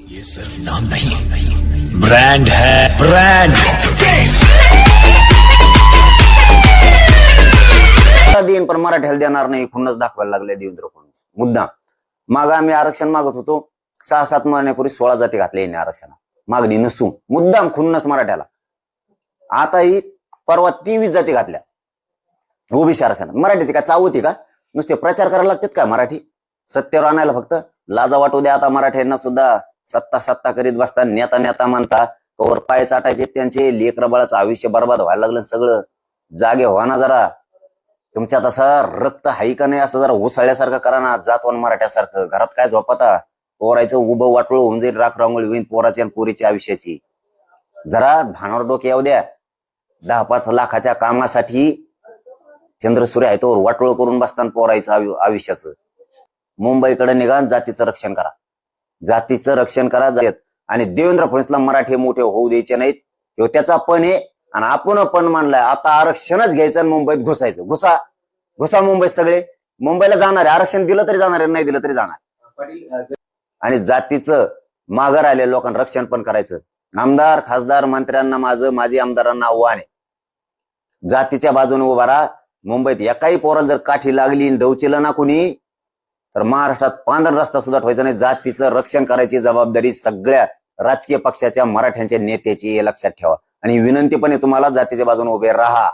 ये सिर्फ नाम नहीं, ब्रांड है, ब्रांड। देईन पण मराठ्याला देणार नाही, खुन्नस दाखवायला लागले देवेंद्र फडणवीस मुद्दाम. माग आम्ही आरक्षण मागत होतो, 6-7 महिन्यापूर्वी 16 जाती घातल्या यांनी आरक्षण मागणी नसून मुद्दाम खुन्नस मराठ्याला. आता ही परवा 23 जाती घातल्या ओबीसी आरक्षणात. मराठीची काय चाव होती का? नुसते प्रचार करायला लागतात का मराठी सत्तेवर आणायला? फक्त लाजा वाटू द्या आता मराठ्यांना सुद्धा. सत्ता सत्ता करीत बसता, नेता नेता म्हणता, कवर पाय चाटायचे त्यांचे. लेकरं बाळाचं आयुष्य बर्बाद व्हायला लागलं सगळं. जागे व्हा ना जरा. तुमच्यात असा रक्त हाई का नाही असं जरा उसळल्यासारखं करा ना, जातवान मराठ्यासारखं. घरात काय झोपता? पोरायचं उभं वाटोळ होऊन जाईल, राख रांगोळी होईल पोराची आणि पोरीच्या आयुष्याची. जरा भानावर डोके येऊ द्या. 10-5 लाखाच्या कामासाठी चंद्रसूर्य आहे तो वाटोळ करून बसताना पोरायचं आयुष्याचं. मुंबईकडे निघा, जातीचं रक्षण करा, जातीचं रक्षण करा. आणि देवेंद्र फडणवीसला मराठी मोठे होऊ द्यायचे नाहीत. ह्यो त्याचा पण आहे आणि आपण पण मानलाय. आता आरक्षणच घ्यायचं आणि मुंबईत घुसायचं. घुसा घुसा मुंबईत सगळे. मुंबईला जाणार आहे, आरक्षण दिलं तरी जाणार आहे, नाही दिलं तरी जाणार. आणि जातीचं माघार आलेल्या लोकांना रक्षण पण करायचं. आमदार खासदार मंत्र्यांना माझी आमदारांना आव्हान आहे, जातीच्या बाजूने उभा राहा. मुंबईत एकाही पोराला जर काठी लागली डवचिलं ना कुणी तर महाराष्ट्रात पांढरा रस्ता सुद्धा ठेवायचा नाही. जातीचं रक्षण करायची जबाबदारी सगळ्या राजकीय पक्षाच्या मराठ्यांच्या नेत्याची, हे लक्षात ठेवा. आणि विनंती पण आहे तुम्हाला, जातीच्या बाजूने उभे राहा.